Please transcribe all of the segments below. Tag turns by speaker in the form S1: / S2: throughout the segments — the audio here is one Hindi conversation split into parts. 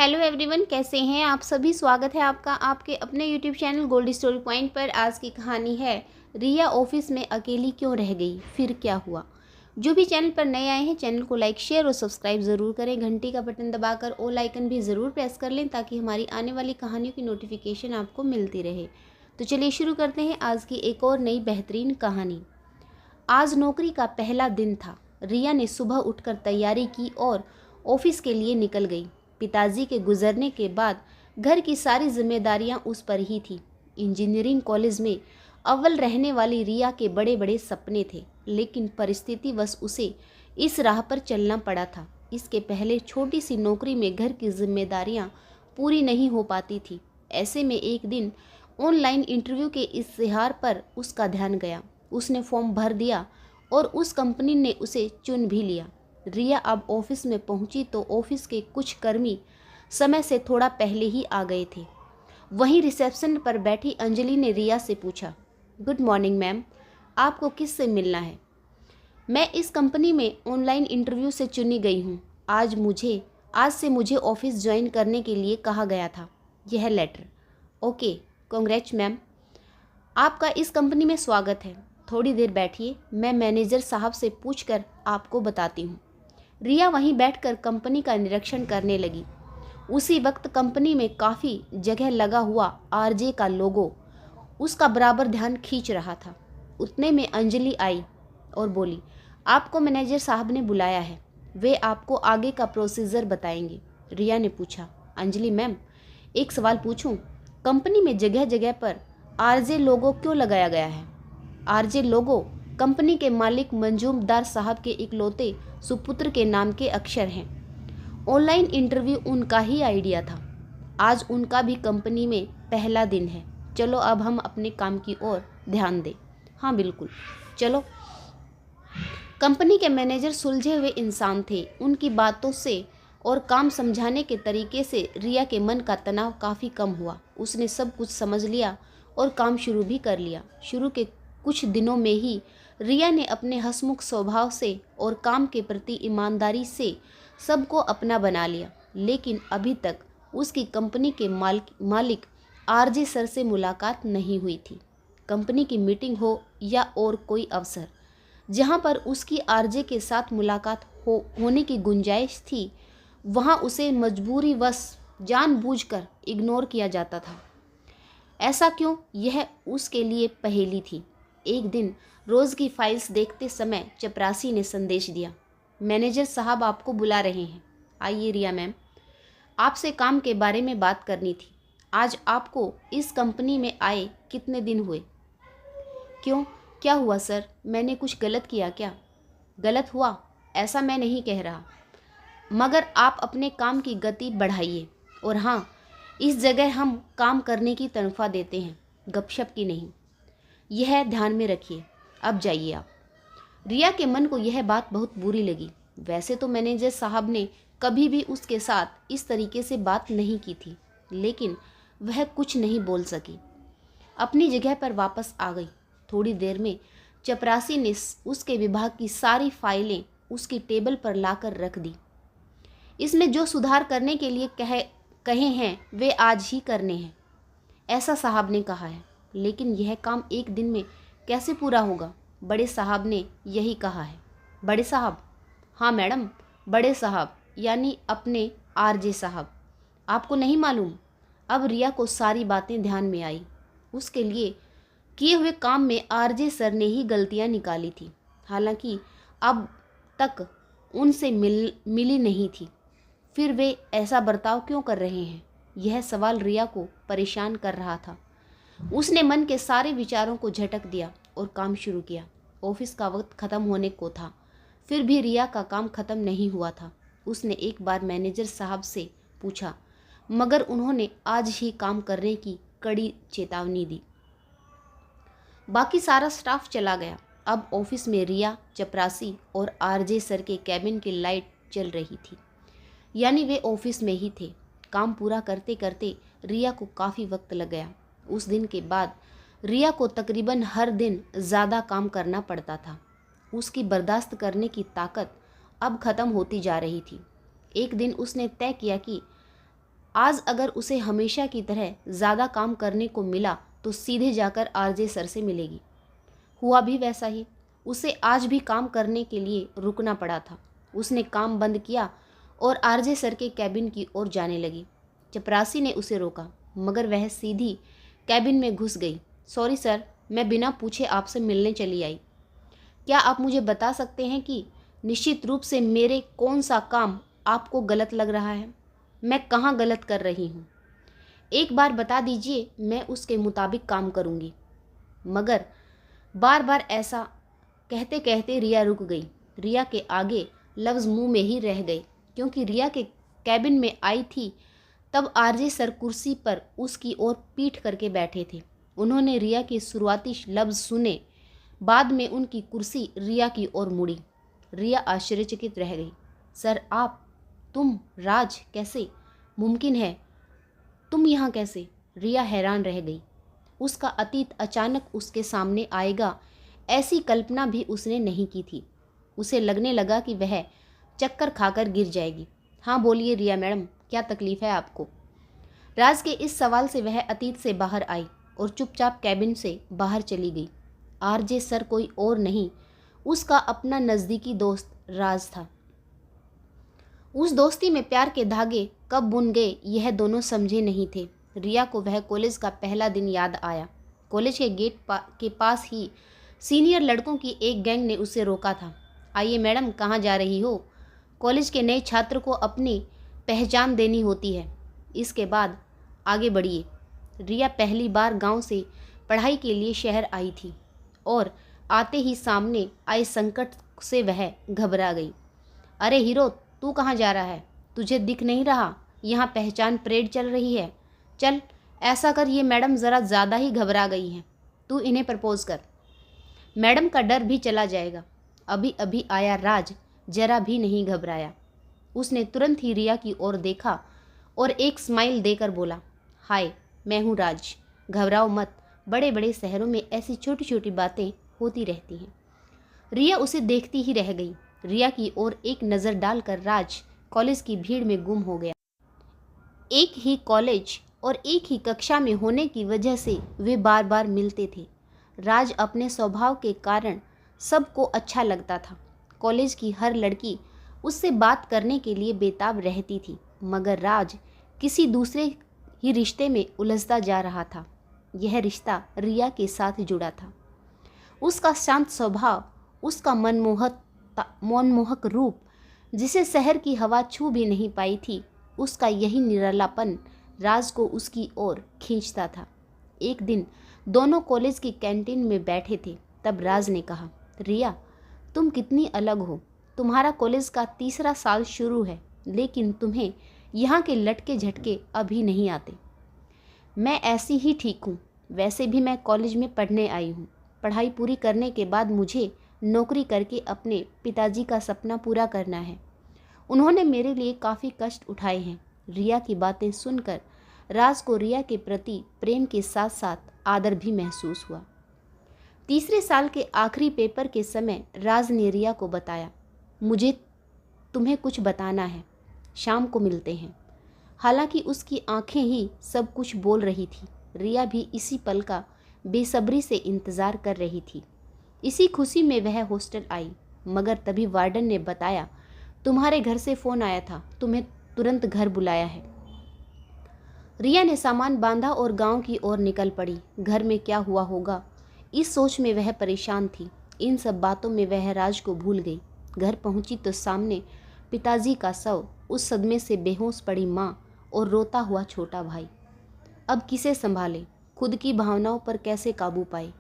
S1: हेलो एवरीवन, कैसे हैं आप सभी। स्वागत है आपका आपके अपने YouTube channel gold story point पर। आज की कहानी है रिया ऑफिस में अकेली क्यों रह गई, फिर क्या हुआ। जो भी चैनल पर नए आए हैं चैनल को लाइक शेयर और सब्सक्राइब ज़रूर करें। घंटी का बटन दबाकर ऑल आइकन भी ज़रूर प्रेस कर लें ताकि हमारी आने वाली कहानियों की नोटिफिकेशन आपको मिलती रहे। तो चलिए शुरू करते हैं आज की एक और नई बेहतरीन कहानी। आज नौकरी का पहला दिन था। रिया ने सुबह उठकर तैयारी की और ऑफिस के लिए निकल गई। पिताजी के गुजरने के बाद घर की सारी जिम्मेदारियां उस पर ही थी। इंजीनियरिंग कॉलेज में अव्वल रहने वाली रिया के बड़े बड़े सपने थे, लेकिन परिस्थिति बस उसे इस राह पर चलना पड़ा था। इसके पहले छोटी सी नौकरी में घर की जिम्मेदारियां पूरी नहीं हो पाती थी। ऐसे में एक दिन ऑनलाइन इंटरव्यू के इश्तिहार पर उसका ध्यान गया। उसने फॉर्म भर दिया और उस कंपनी ने उसे चुन भी लिया। रिया अब ऑफिस में पहुंची तो ऑफिस के कुछ कर्मी समय से थोड़ा पहले ही आ गए थे। वहीं रिसेप्शन पर बैठी अंजलि ने रिया से पूछा, गुड मॉर्निंग मैम, आपको किससे मिलना है। मैं इस कंपनी में ऑनलाइन इंटरव्यू से चुनी गई हूँ। आज से मुझे ऑफिस ज्वाइन करने के लिए कहा गया था। यह लेटर। ओके, कांग्रेट्स मैम, आपका इस कंपनी में स्वागत है। थोड़ी देर बैठिए, मैं मैनेजर साहब से पूछकर आपको बताती हूँ। रिया वहीं बैठकर कंपनी का निरीक्षण करने लगी। उसी वक्त कंपनी में काफ़ी जगह लगा हुआ आरजे का लोगो उसका बराबर ध्यान खींच रहा था। उतने में अंजलि आई और बोली, आपको मैनेजर साहब ने बुलाया है, वे आपको आगे का प्रोसीजर बताएंगे। रिया ने पूछा, अंजलि मैम, एक सवाल पूछूं? कंपनी में जगह जगह पर आरजे लोगो क्यों लगाया गया है? आरजे लोगो कंपनी के मालिक मंजूमदार साहब के इकलौते सुपुत्र के नाम के अक्षर हैं। ऑनलाइन इंटरव्यू उनका ही आइडिया था। आज उनका भी कंपनी में पहला दिन है। चलो अब हम अपने काम की ओर ध्यान दें। हाँ बिल्कुल, चलो। कंपनी के मैनेजर सुलझे हुए इंसान थे। उनकी बातों से और काम समझाने के तरीके से रिया के मन का तनाव काफ़ी कम हुआ। उसने सब कुछ समझ लिया और काम शुरू भी कर लिया। शुरू के कुछ दिनों में ही रिया ने अपने हंसमुख स्वभाव से और काम के प्रति ईमानदारी से सबको अपना बना लिया। लेकिन अभी तक उसकी कंपनी के मालिक आरजे सर से मुलाकात नहीं हुई थी। कंपनी की मीटिंग हो या और कोई अवसर जहां पर उसकी आरजे के साथ मुलाकात होने की गुंजाइश थी, वहां उसे मजबूरीवश जानबूझकर इग्नोर किया जाता था। ऐसा क्यों, यह उसके लिए पहेली थी। एक दिन रोज़ की फाइल्स देखते समय चपरासी ने संदेश दिया, मैनेजर साहब आपको बुला रहे हैं। आइए रिया मैम, आपसे काम के बारे में बात करनी थी। आज आपको इस कंपनी में आए कितने दिन हुए? क्यों, क्या हुआ सर, मैंने कुछ गलत किया क्या? गलत हुआ ऐसा मैं नहीं कह रहा, मगर आप अपने काम की गति बढ़ाइए। और हाँ, इस जगह हम काम करने की तनख्वाह देते हैं, गपशप की नहीं। यह ध्यान में रखिए। अब जाइए आप। रिया के मन को यह बात बहुत बुरी लगी। वैसे तो मैनेजर साहब ने कभी भी उसके साथ इस तरीके से बात नहीं की थी, लेकिन वह कुछ नहीं बोल सकी। अपनी जगह पर वापस आ गई। थोड़ी देर में चपरासी ने उसके विभाग की सारी फाइलें उसकी टेबल पर लाकर रख दी। इसमें जो सुधार करने के लिए कहे हैं वे आज ही करने हैं, ऐसा साहब ने कहा है। लेकिन यह काम एक दिन में कैसे पूरा होगा? बड़े साहब ने यही कहा है। बड़े साहब? हाँ मैडम, बड़े साहब यानी अपने आरजे साहब। आपको नहीं मालूम? अब रिया को सारी बातें ध्यान में आई। उसके लिए किए हुए काम में आरजे सर ने ही गलतियां निकाली थी। हालांकि अब तक उनसे मिली नहीं थी, फिर वे ऐसा बर्ताव क्यों कर रहे हैं? यह सवाल रिया को परेशान कर रहा था। उसने मन के सारे विचारों को झटक दिया और काम शुरू किया। ऑफिस का वक्त खत्म होने को था, फिर भी रिया का काम खत्म नहीं हुआ था। उसने एक बार मैनेजर साहब से पूछा, मगर उन्होंने आज ही काम करने की कड़ी चेतावनी दी। बाकी सारा स्टाफ चला गया। अब ऑफिस में रिया, चपरासी और आरजे सर के कैबिन की लाइट चल रही थी, यानी वे ऑफिस में ही थे। काम पूरा करते करते रिया को काफ़ी वक्त लग गया। उस दिन के बाद रिया को तकरीबन हर दिन ज़्यादा काम करना पड़ता था। उसकी बर्दाश्त करने की ताकत अब ख़त्म होती जा रही थी। एक दिन उसने तय किया कि आज अगर उसे हमेशा की तरह ज़्यादा काम करने को मिला तो सीधे जाकर आरजे सर से मिलेगी। हुआ भी वैसा ही। उसे आज भी काम करने के लिए रुकना पड़ा था। उसने काम बंद किया और आरजे सर के कैबिन की ओर जाने लगी। चपरासी ने उसे रोका, मगर वह सीधी कैबिन में घुस गई। सॉरी सर, मैं बिना पूछे आपसे मिलने चली आई। क्या आप मुझे बता सकते हैं कि निश्चित रूप से मेरे कौन सा काम आपको गलत लग रहा है? मैं कहाँ गलत कर रही हूँ? एक बार बता दीजिए, मैं उसके मुताबिक काम करूँगी। मगर बार बार ऐसा कहते कहते रिया रुक गई। रिया के आगे लफ्ज़ मुंह में ही रह गए, क्योंकि रिया के कैबिन में आई थी तब आरजे सर कुर्सी पर उसकी ओर पीठ करके बैठे थे। उन्होंने रिया के शुरुआती लफ्ज़ सुने, बाद में उनकी कुर्सी रिया की ओर मुड़ी। रिया आश्चर्यचकित रह गई। सर आप, तुम, राज, कैसे मुमकिन है? तुम यहाँ कैसे? रिया हैरान रह गई। उसका अतीत अचानक उसके सामने आएगा, ऐसी कल्पना भी उसने नहीं की थी। उसे लगने लगा कि वह चक्कर खाकर गिर जाएगी। हाँ बोलिए रिया मैडम, क्या तकलीफ़ है आपको? राज के इस सवाल से वह अतीत से बाहर आई और चुपचाप कैबिन से बाहर चली गई। आरजे सर कोई और नहीं, उसका अपना नज़दीकी दोस्त राज था। उस दोस्ती में प्यार के धागे कब बुन गए यह दोनों समझे नहीं थे। रिया को वह कॉलेज का पहला दिन याद आया। कॉलेज के गेट के पास ही सीनियर लड़कों की एक गैंग ने उसे रोका था। आइए मैडम, कहाँ जा रही हो? कॉलेज के नए छात्र को अपनी पहचान देनी होती है, इसके बाद आगे बढ़िए। रिया पहली बार गांव से पढ़ाई के लिए शहर आई थी और आते ही सामने आए संकट से वह घबरा गई। अरे हीरो, तू कहाँ जा रहा है? तुझे दिख नहीं रहा यहाँ पहचान परेड चल रही है? चल ऐसा कर, ये मैडम ज़रा ज़्यादा ही घबरा गई हैं, तू इन्हें प्रपोज कर। मैडम का डर भी चला जाएगा। अभी अभी आया राज जरा भी नहीं घबराया। उसने तुरंत ही रिया की ओर देखा और एक स्माइल देकर बोला, हाय मैं हूँ राज, घबराओ मत, बड़े बड़े शहरों में ऐसी छोटी छोटी बातें होती रहती हैं। रिया उसे देखती ही रह गई। रिया की ओर एक नज़र डालकर राज कॉलेज की भीड़ में गुम हो गया। एक ही कॉलेज और एक ही कक्षा में होने की वजह से वे बार बार मिलते थे। राज अपने स्वभाव के कारण सबको अच्छा लगता था। कॉलेज की हर लड़की उससे बात करने के लिए बेताब रहती थी, मगर राज किसी दूसरे ही रिश्ते में उलझता जा रहा था। यह रिश्ता रिया के साथ जुड़ा था। उसका शांत स्वभाव, उसका मनमोहक रूप जिसे शहर की हवा छू भी नहीं पाई थी, उसका यही निरालापन राज को उसकी ओर खींचता था। एक दिन दोनों कॉलेज की कैंटीन में बैठे थे, तब राज ने कहा, रिया तुम कितनी अलग हो। तुम्हारा कॉलेज का तीसरा साल शुरू है, लेकिन तुम्हें यहाँ के लटके झटके अभी नहीं आते। मैं ऐसी ही ठीक हूँ। वैसे भी मैं कॉलेज में पढ़ने आई हूँ। पढ़ाई पूरी करने के बाद मुझे नौकरी करके अपने पिताजी का सपना पूरा करना है। उन्होंने मेरे लिए काफ़ी कष्ट उठाए हैं। रिया की बातें सुनकर राज को रिया के प्रति प्रेम के साथ साथ आदर भी महसूस हुआ। तीसरे साल के आखिरी पेपर के समय राज ने रिया को बताया, मुझे तुम्हें कुछ बताना है, शाम को मिलते हैं। हालांकि उसकी आंखें ही सब कुछ बोल रही थी। रिया भी इसी पल का बेसब्री से इंतज़ार कर रही थी। इसी खुशी में वह हॉस्टल आई, मगर तभी वार्डन ने बताया, तुम्हारे घर से फ़ोन आया था, तुम्हें तुरंत घर बुलाया है। रिया ने सामान बांधा और गांव की ओर निकल पड़ी। घर में क्या हुआ होगा, इस सोच में वह परेशान थी। इन सब बातों में वह राज को भूल गई। घर पहुंची तो सामने पिताजी का शव, उस सदमे से बेहोश पड़ी माँ और रोता हुआ छोटा भाई। अब किसे संभाले, खुद की भावनाओं पर कैसे काबू पाए,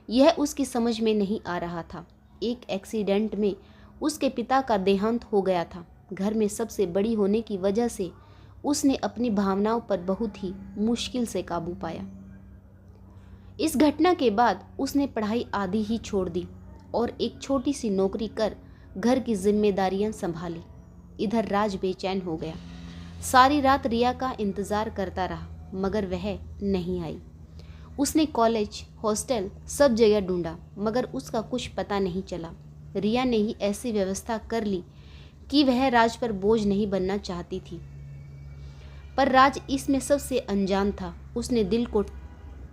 S1: यह उसकी समझ में नहीं आ रहा था। एक एक्सीडेंट में उसके पिता का देहांत हो गया था। घर में सबसे बड़ी होने की वजह से उसने अपनी भावनाओं पर बहुत ही मुश्किल से काबू पाया। इस घटना के बाद उसने पढ़ाई आधी ही छोड़ दी और एक छोटी सी नौकरी कर घर की जिम्मेदारियां संभाली। इधर राज बेचैन हो गया। सारी रात रिया का इंतज़ार करता रहा, मगर वह नहीं आई। उसने कॉलेज, हॉस्टल सब जगह ढूंढा, मगर उसका कुछ पता नहीं चला। रिया ने ही ऐसी व्यवस्था कर ली कि वह राज पर बोझ नहीं बनना चाहती थी। पर राज इसमें सबसे अनजान था।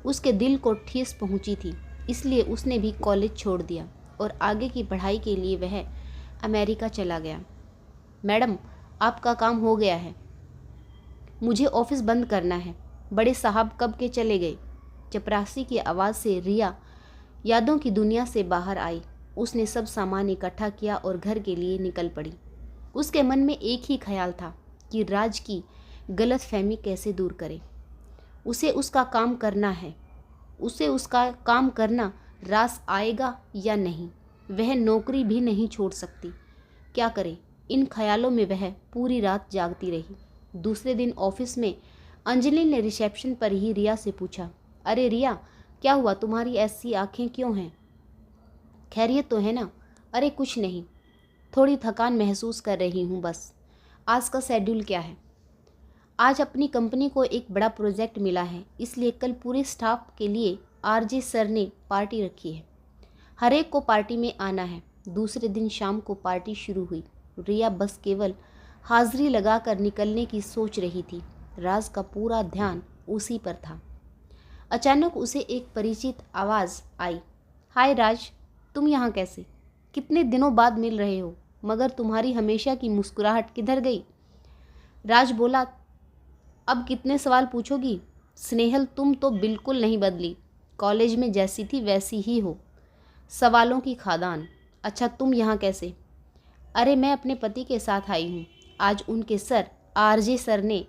S1: उसके दिल को ठेस पहुंची थी, इसलिए उसने भी कॉलेज छोड़ दिया और आगे की पढ़ाई के लिए वह अमेरिका चला गया। मैडम, आपका काम हो गया है, मुझे ऑफिस बंद करना है। बड़े साहब कब के चले गए। चपरासी की आवाज़ से रिया यादों की दुनिया से बाहर आई। उसने सब सामान इकट्ठा किया और घर के लिए निकल पड़ी। उसके मन में एक ही ख्याल था कि राज की गलतफहमी कैसे दूर करे। उसे उसका काम करना है। उसे उसका काम करना रास आएगा या नहीं, वह नौकरी भी नहीं छोड़ सकती। क्या करे, इन ख्यालों में वह पूरी रात जागती रही। दूसरे दिन ऑफिस में अंजलि ने रिसेप्शन पर ही रिया से पूछा, अरे रिया, क्या हुआ, तुम्हारी ऐसी आंखें क्यों हैं? खैरियत तो है ना? अरे कुछ नहीं, थोड़ी थकान महसूस कर रही हूँ बस। आज का शेड्यूल क्या है? आज अपनी कंपनी को एक बड़ा प्रोजेक्ट मिला है, इसलिए कल पूरे स्टाफ के लिए आरजे सर ने पार्टी रखी है। हर एक को पार्टी में आना है। दूसरे दिन शाम को पार्टी शुरू हुई। रिया बस केवल हाजिरी लगाकर निकलने की सोच रही थी। राज का पूरा ध्यान उसी पर था। अचानक उसे एक परिचित आवाज़ आई, हाय राज, तुम यहाँ कैसे? कितने दिनों बाद मिल रहे हो, मगर तुम्हारी हमेशा की मुस्कुराहट किधर गई? राज बोला, अब कितने सवाल पूछोगी? स्नेहल, तुम तो बिल्कुल नहीं बदली, कॉलेज में जैसी थी वैसी ही हो। सवालों की खादान। अच्छा, तुम यहाँ कैसे? अरे मैं अपने पति के साथ आई हूँ। आज उनके सर आरजे सर ने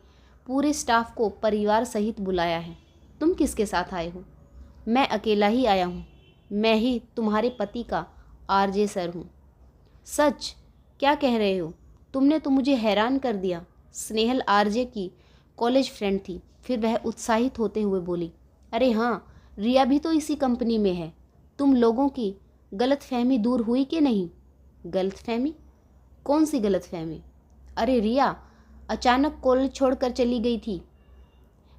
S1: पूरे स्टाफ को परिवार सहित बुलाया है। तुम किसके साथ आए हो? मैं अकेला ही आया हूँ। मैं ही तुम्हारे पति का आरजे सर हूँ। सच? क्या कह रहे हो? तुमने तो मुझे हैरान कर दिया। स्नेहल आरजे की कॉलेज फ्रेंड थी। फिर वह उत्साहित होते हुए बोली, अरे हाँ, रिया भी तो इसी कंपनी में है। तुम लोगों की गलतफहमी दूर हुई कि नहीं? गलतफहमी? कौन सी गलतफहमी? अरे रिया अचानक कॉलेज छोड़कर चली गई थी।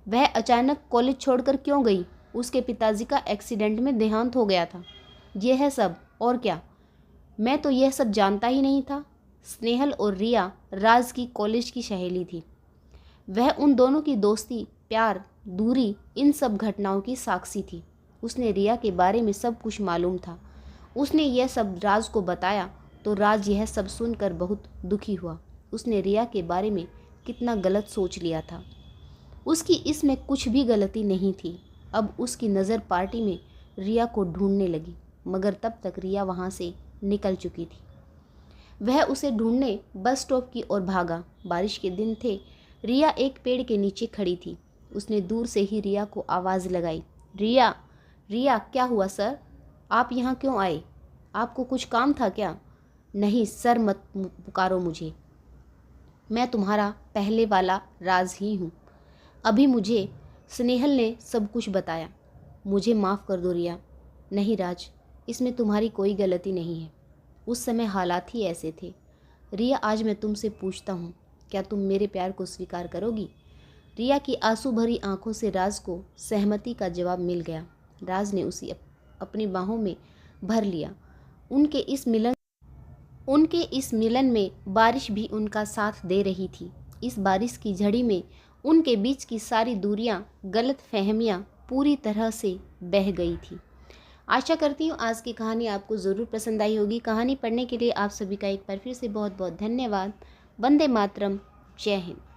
S1: वह अचानक कॉलेज छोड़कर क्यों गई? उसके पिताजी का एक्सीडेंट में देहांत हो गया था। यह है सब, और क्या? मैं तो यह सब जानता ही नहीं था। स्नेहल और रिया राज की कॉलेज की सहेली थी। वह उन दोनों की दोस्ती, प्यार, दूरी, इन सब घटनाओं की साक्षी थी। उसने रिया के बारे में सब कुछ मालूम था। उसने यह सब राज को बताया तो राज यह सब सुनकर बहुत दुखी हुआ। उसने रिया के बारे में कितना गलत सोच लिया था। उसकी इसमें कुछ भी गलती नहीं थी। अब उसकी नज़र पार्टी में रिया को ढूंढने लगी, मगर तब तक रिया वहाँ से निकल चुकी थी। वह उसे ढूंढने बस स्टॉप की ओर भागा। बारिश के दिन थे। रिया एक पेड़ के नीचे खड़ी थी। उसने दूर से ही रिया को आवाज़ लगाई, रिया, रिया, क्या हुआ सर? आप यहाँ क्यों आए? आपको कुछ काम था क्या? नहीं सर, मत पुकारो मुझे, मैं तुम्हारा पहले वाला राज ही हूँ। अभी मुझे स्नेहल ने सब कुछ बताया। मुझे माफ़ कर दो रिया। नहीं राज, इसमें तुम्हारी कोई गलती नहीं है। उस समय हालात ही ऐसे थे। रिया, आज मैं तुमसे पूछता हूँ, क्या तुम मेरे प्यार को स्वीकार करोगी? रिया की आंसू भरी आंखों से राज को सहमति का जवाब मिल गया। राज ने उसे अपनी बाहों में भर लिया। उनके इस मिलन में बारिश भी उनका साथ दे रही थी। इस बारिश की झड़ी में उनके बीच की सारी दूरियां, गलत फहमियाँ पूरी तरह से बह गई थी। आशा करती हूँ आज की कहानी आपको ज़रूर पसंद आई होगी। कहानी पढ़ने के लिए आप सभी का एक बार फिर से बहुत बहुत धन्यवाद। वंदे मातरम। जय हिंद।